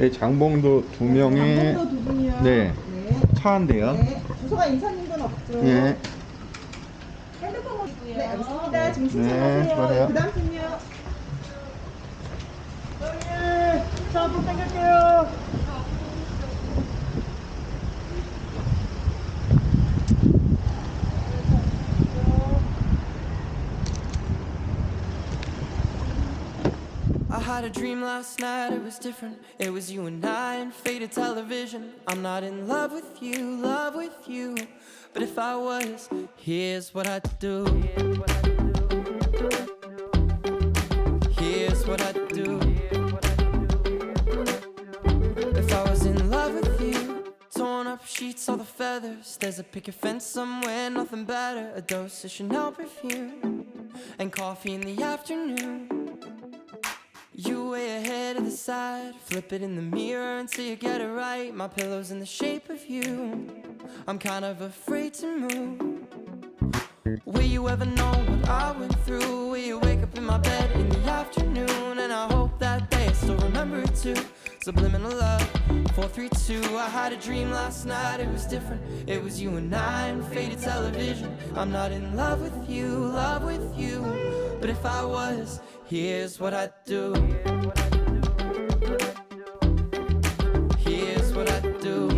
네, 장봉도 두 명의 장봉도 두 분이요. 네, 네. 차인데요. 네. 주소가 인천인건 없죠. 네. 핸드폰 오시고요. 네, 알겠습니다. 지금 네, 신청하세요. 수고하세요. 그 다음 분요. 차 한번 당길게요. I had a dream last night, it was different. It was you and I in faded television. I'm not in love with you. But if I was, here's what I'd do. Here's what I'd do. If I was in love with you, torn up sheets, all the feathers. There's a picket fence somewhere, nothing better. A dose of Chanel perfume and coffee in the afternoon. You way ahead of the side, flip it in the mirror until you get it right. My pillow's in the shape of you. I'm kind of afraid to move. Will you ever know what I went through? Will you wake up in my bed in the afternoon? And I hope that day I still remember it too. Subliminal love, 432. I had a dream last night, it was different. It was you and I in faded television. I'm not in love with you. But if I was, here's what I'd do. Here's what I'd do.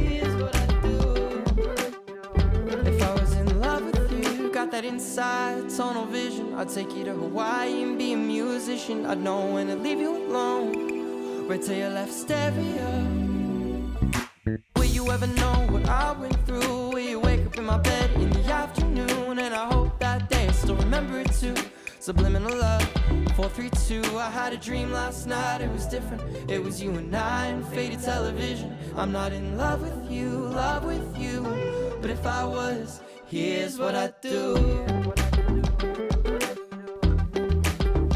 If I was in love with you, got that inside tunnel vision. I'd take you to Hawaii and be a musician. I'd know when to leave you alone, right till your left stereo. Will you ever know what I went through? Will you wake up in my bed in the afternoon? And I hope that day I still remember it too. Subliminal love, 432. I had a dream last night, it was different. It was you and I in faded television. I'm not in love with you. But if I was, here's what I'd do.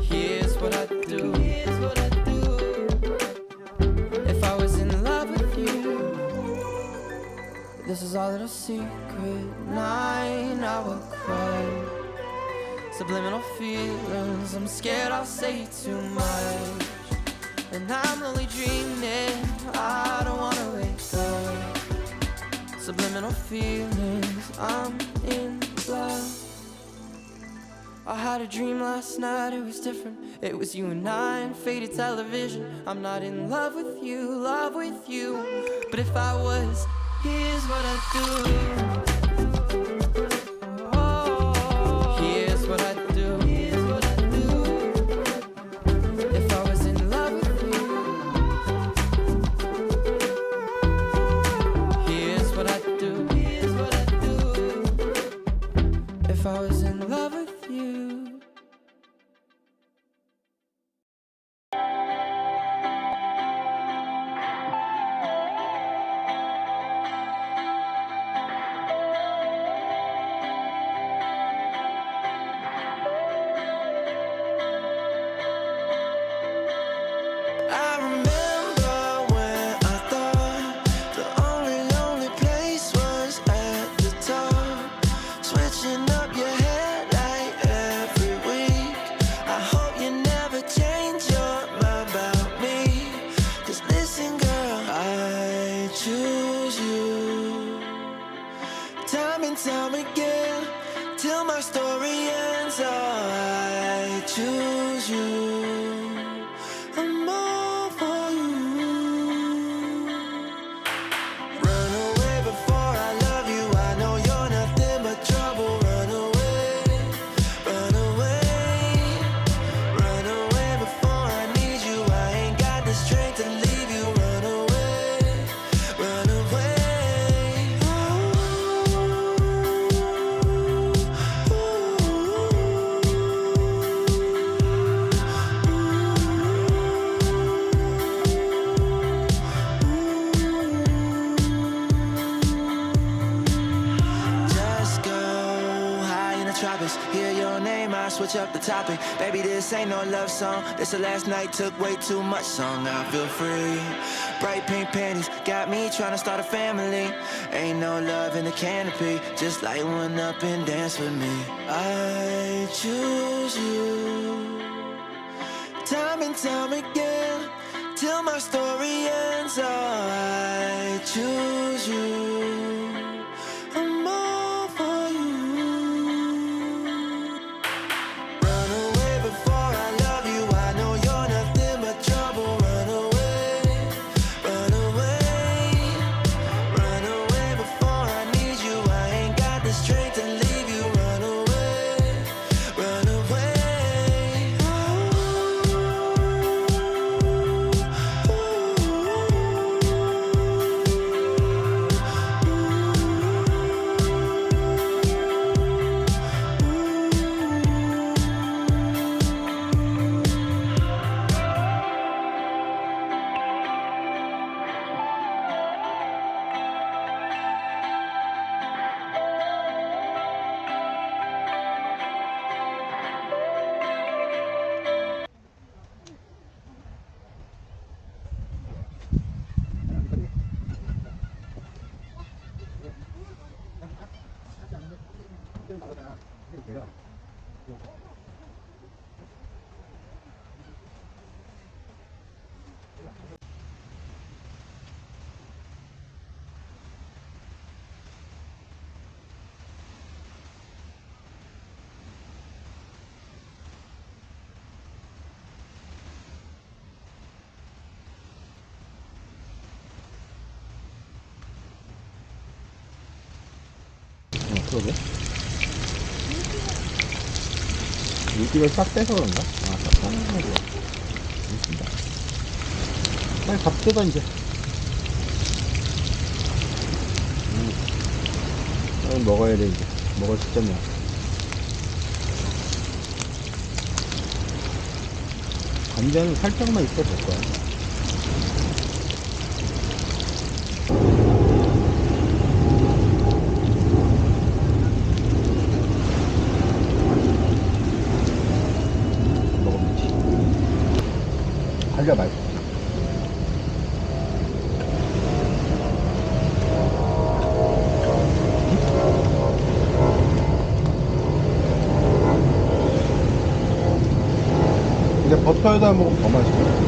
Here's what I'd do. If I was in love with you, this is our little secret. 9-hour cry. Subliminal feelings, I'm scared I'll say too much. And I'm only dreaming, I don't wanna wake up. Subliminal feelings, I'm in love. I had a dream last night, it was different. It was you and I in faded television. I'm not in love with you. But if I was, here's what I'd do. If I was in love with you. I remember when I thought the only lonely place was at the top, switching up your head like every week. I hope you never change your mind about me. 'Cause listen girl, I choose you. Time and time again, till my story ends. Oh, I choose you. I'm all for you. Run away before I love you. I know you're nothing but trouble. Run away, run away. Run away before I need you. I ain't got the strength to leave you. Run away, run away. Just go high in the tropics. Hear your name, I switch up the topic. Baby, this ain't no love song. This the last night, took way too much song. I feel free. Bright pink panties got me trying to start a family. Ain't no love in the canopy. Just light one up and dance with me. I choose you. Time and time again, till my story ends. I choose you. I'm all for you. Run away before I love you. I know you're nothing but trouble. Run away, run away, run away before I need you. I ain't got the strength to leave you. Run away, run away. 그러게. 물기를 싹 빼서 그런가? 아, 싹 빼는 거고. 알겠습니다. 빨리 밥 뜯어, 이제. 빨리 먹어야 돼, 이제. 먹을 시점이야. 간장은 살짝만 있어도 될 거야. 달걀 맛있어. 근데 버터에다 먹으면 더 맛있어.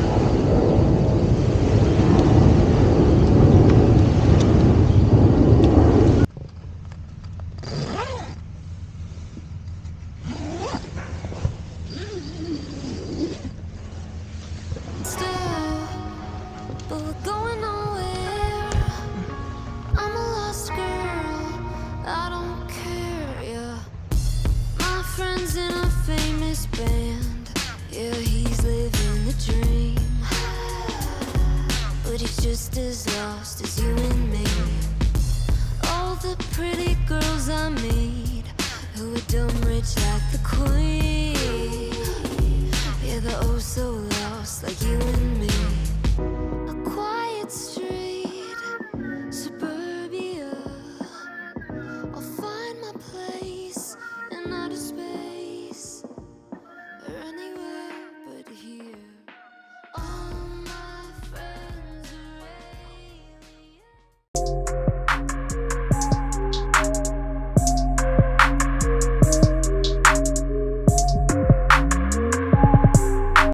Just as lost as you and me.